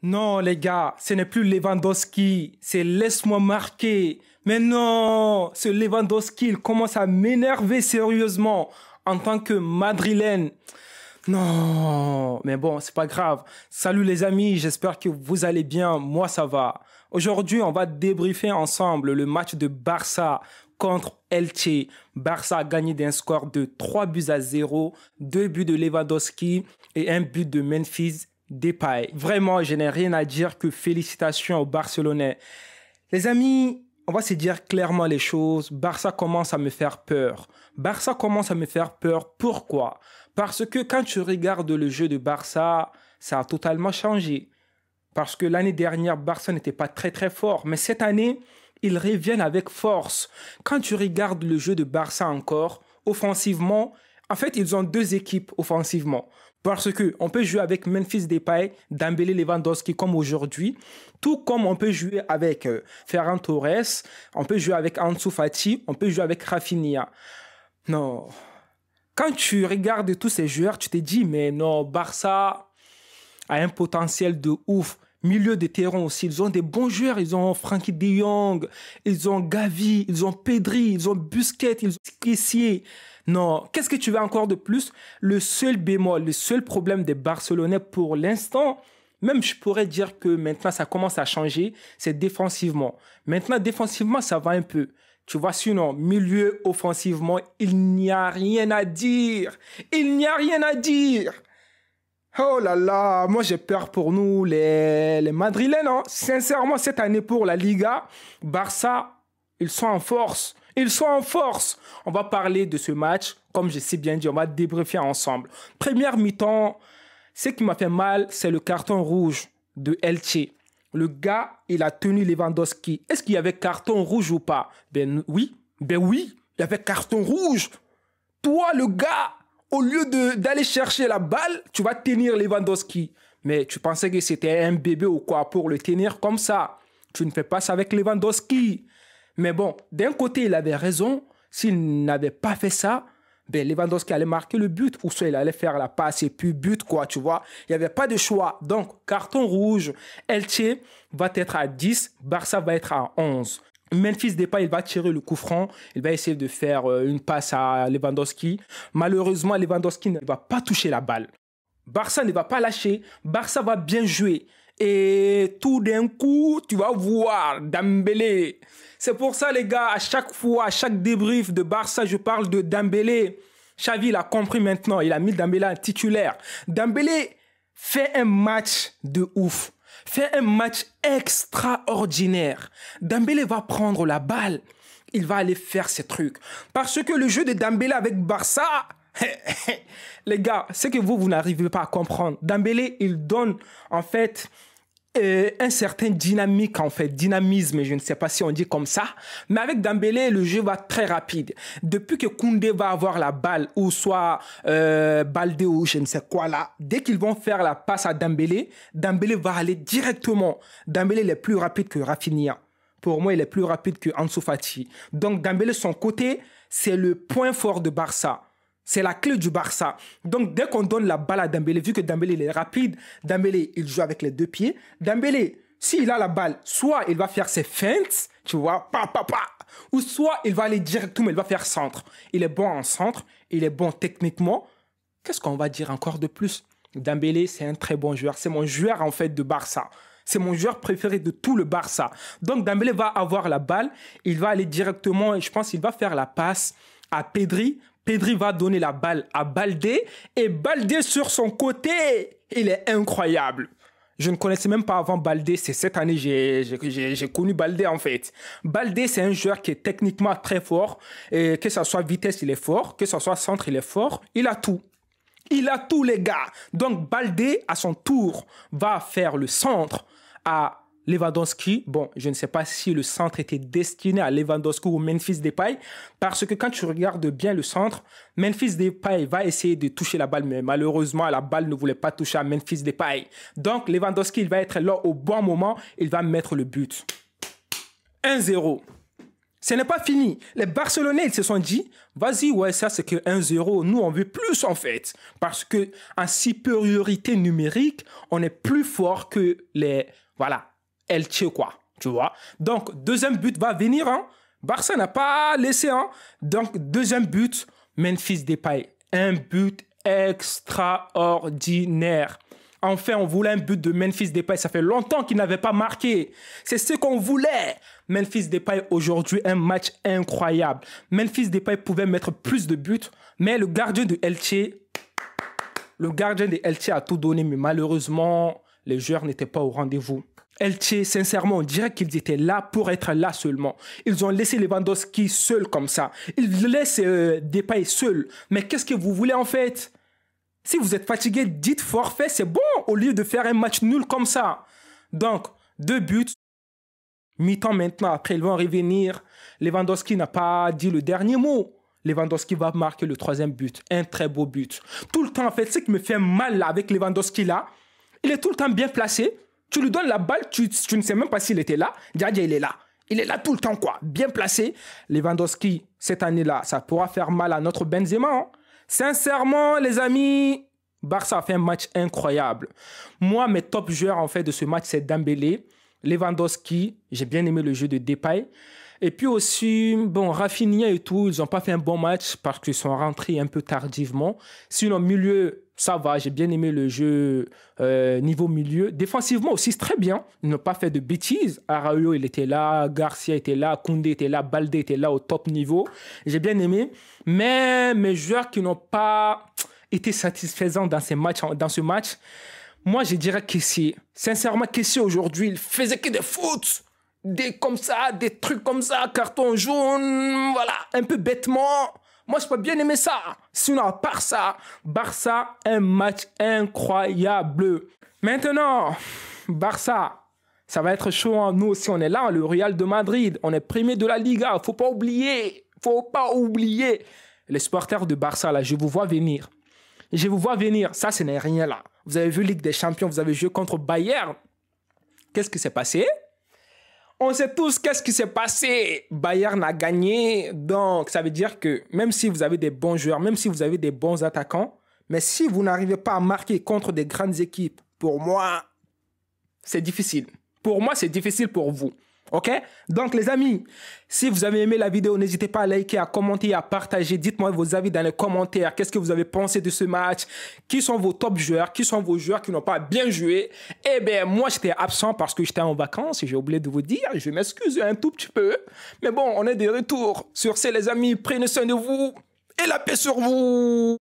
Non, les gars, ce n'est plus Lewandowski, c'est laisse-moi marquer. Mais non, ce Lewandowski, il commence à m'énerver sérieusement en tant que Madrilène. Non, mais bon, c'est pas grave. Salut les amis, j'espère que vous allez bien. Moi, ça va. Aujourd'hui, on va débriefer ensemble le match de Barça contre Elche. Barça a gagné d'un score de 3-0, 2 buts de Lewandowski et un but de Memphis Depay. Vraiment, je n'ai rien à dire que félicitations aux Barcelonais. Les amis, on va se dire clairement les choses. Barça commence à me faire peur. Barça commence à me faire peur. Pourquoi? Parce que quand tu regardes le jeu de Barça, ça a totalement changé. Parce que l'année dernière, Barça n'était pas très fort. Mais cette année, ils reviennent avec force. Quand tu regardes le jeu de Barça encore, offensivement, en fait, ils ont deux équipes offensivement. Parce qu'on peut jouer avec Memphis Depay, Dembélé, Lewandowski comme aujourd'hui, tout comme on peut jouer avec Ferran Torres, on peut jouer avec Ansu Fati, on peut jouer avec Rafinha. Non. Quand tu regardes tous ces joueurs, tu te dis, mais non, Barça a un potentiel de ouf. Milieu de terrain aussi, ils ont des bons joueurs, ils ont Frenkie de Jong, ils ont Gavi, ils ont Pedri, ils ont Busquets, ils ont Kessié. Non, qu'est-ce que tu veux encore de plus? Le seul bémol, le seul problème des Barcelonais pour l'instant, même je pourrais dire que maintenant ça commence à changer, c'est défensivement. Maintenant, défensivement, ça va un peu. Tu vois, sinon, milieu offensivement, il n'y a rien à dire. Il n'y a rien à dire. Oh là là, moi j'ai peur pour nous, les Madrilènes. Hein. Sincèrement, cette année pour la Liga, Barça, ils sont en force. Ils sont en force. On va parler de ce match, comme je sais bien dit, on va débriefer ensemble. Première mi-temps, ce qui m'a fait mal, c'est le carton rouge de Elche. Le gars, il a tenu Lewandowski. Est-ce qu'il y avait carton rouge ou pas? Ben oui, il y avait carton rouge. Toi, le gars, au lieu d'aller chercher la balle, tu vas tenir Lewandowski. Mais tu pensais que c'était un bébé ou quoi pour le tenir comme ça. Tu ne fais pas ça avec Lewandowski. Mais bon, d'un côté, il avait raison. S'il n'avait pas fait ça, ben Lewandowski allait marquer le but. Ou soit il allait faire la passe et puis but, quoi, tu vois. Il n'y avait pas de choix. Donc, carton rouge. Elche va être à 10. Barça va être à 11. Memphis Depay, il va tirer le coup franc. Il va essayer de faire une passe à Lewandowski. Malheureusement, Lewandowski ne va pas toucher la balle. Barça ne va pas lâcher. Barça va bien jouer. Et tout d'un coup, tu vas voir Dembélé. C'est pour ça, les gars, à chaque fois, à chaque débrief de Barça, je parle de Dembélé. Xavi, il a compris maintenant. Il a mis Dembélé en titulaire. Dembélé fait un match de ouf. Fait un match extraordinaire. Dembélé va prendre la balle. Il va aller faire ses trucs. Parce que le jeu de Dembélé avec Barça, les gars, c'est que vous n'arrivez pas à comprendre. Dembélé, il donne en fait un certain dynamisme, je ne sais pas si on dit comme ça, mais avec Dembélé, le jeu va très rapide. Depuis que Koundé va avoir la balle, ou soit Baldé ou je ne sais quoi là, dès qu'ils vont faire la passe à Dembélé, Dembélé va aller directement. Dembélé il est plus rapide que Rafinha. Pour moi, il est plus rapide que Ansu Fati. Donc Dembélé, son côté, c'est le point fort de Barça. C'est la clé du Barça. Donc, dès qu'on donne la balle à Dembélé, vu que Dembélé il est rapide, Dembélé, il joue avec les deux pieds. Dembélé, s'il a la balle, soit il va faire ses feintes, tu vois, ou soit il va aller directement, il va faire centre. Il est bon en centre, il est bon techniquement. Qu'est-ce qu'on va dire encore de plus? Dembélé, c'est un très bon joueur. C'est mon joueur, en fait, de Barça. C'est mon joueur préféré de tout le Barça. Donc, Dembélé va avoir la balle. Il va aller directement, et je pense qu'il va faire la passe à Pedri. Pedri va donner la balle à Baldé et Baldé sur son côté, il est incroyable. Je ne connaissais même pas avant Baldé, c'est cette année que j'ai connu Baldé en fait. Baldé, c'est un joueur qui est techniquement très fort, et que ce soit vitesse, il est fort, que ce soit centre, il est fort, il a tout. Il a tout les gars. Donc Baldé, à son tour, va faire le centre à Lewandowski, bon, je ne sais pas si le centre était destiné à Lewandowski ou Memphis Depay, parce que quand tu regardes bien le centre, Memphis Depay va essayer de toucher la balle, mais malheureusement, la balle ne voulait pas toucher à Memphis Depay. Donc, Lewandowski, il va être là au bon moment, il va mettre le but. 1-0. Ce n'est pas fini. Les Barcelonais, ils se sont dit, vas-y, ouais, ça c'est que 1-0. Nous, on veut plus en fait. Parce que en supériorité numérique, on est plus fort que les, voilà, Elche, quoi. Tu vois. Donc, deuxième but va venir, hein. Barça n'a pas laissé, hein. Donc, deuxième but, Memphis Depay. Un but extraordinaire. Enfin, on voulait un but de Memphis Depay. Ça fait longtemps qu'il n'avait pas marqué. C'est ce qu'on voulait. Memphis Depay, aujourd'hui, un match incroyable. Memphis Depay pouvait mettre plus de buts, mais le gardien de Elche a tout donné, mais malheureusement, les joueurs n'étaient pas au rendez-vous. Elche, sincèrement, on dirait qu'ils étaient là pour être là seulement. Ils ont laissé Lewandowski seul comme ça. Ils laissent Depay seul. Mais qu'est-ce que vous voulez en fait? Si vous êtes fatigué, dites forfait, c'est bon, au lieu de faire un match nul comme ça. Donc, 2 buts. Mi-temps maintenant, après ils vont revenir. Lewandowski n'a pas dit le dernier mot. Lewandowski va marquer le 3e but. Un très beau but. Tout le temps, en fait, ce qui me fait mal là, avec Lewandowski là, il est tout le temps bien placé. Tu lui donnes la balle, tu ne sais même pas s'il était là. Djadja, il est là. Il est là tout le temps, quoi. Bien placé. Lewandowski, cette année-là, ça pourra faire mal à notre Benzema, hein. Sincèrement, les amis, Barça a fait un match incroyable. Moi, mes top joueurs en fait de ce match, c'est Dembélé, Lewandowski. J'ai bien aimé le jeu de Depay. Et puis aussi, bon, Rafinha et tout, ils n'ont pas fait un bon match parce qu'ils sont rentrés un peu tardivement. Sinon, milieu, ça va. J'ai bien aimé le jeu niveau milieu. Défensivement aussi, c'est très bien. Ils n'ont pas fait de bêtises. Araujo, il était là. Garcia était là. Koundé était là. Baldé était là au top niveau. J'ai bien aimé. Mais mes joueurs qui n'ont pas été satisfaisants dans ce match, moi, je dirais Kessié. Sincèrement, Kessié, aujourd'hui, il faisait que des fautes. Des trucs comme ça, carton jaune, voilà, un peu bêtement. Moi, je peux bien aimer ça. Sinon, à part ça, Barça, un match incroyable. Maintenant, Barça, ça va être chaud. Hein. Nous aussi, on est là, le Real de Madrid. On est premier de la Liga. Faut pas oublier. Les supporters de Barça, là, je vous vois venir. Ça, ce n'est rien, là. Vous avez vu Ligue des Champions, vous avez joué contre Bayern. Qu'est-ce qui s'est passé? On sait tous qu'est-ce qui s'est passé. Bayern a gagné. Donc, ça veut dire que même si vous avez des bons joueurs, même si vous avez des bons attaquants, mais si vous n'arrivez pas à marquer contre des grandes équipes, pour moi, c'est difficile. Pour moi, c'est difficile pour vous. OK? Donc, les amis, si vous avez aimé la vidéo, n'hésitez pas à liker, à commenter, à partager. Dites-moi vos avis dans les commentaires. Qu'est-ce que vous avez pensé de ce match? Qui sont vos top joueurs? Qui sont vos joueurs qui n'ont pas bien joué? Eh bien, moi, j'étais absent parce que j'étais en vacances. J'ai oublié de vous dire. Je m'excuse un tout petit peu. Mais bon, on est de retour. Sur ce, les amis, prenez soin de vous et la paix sur vous.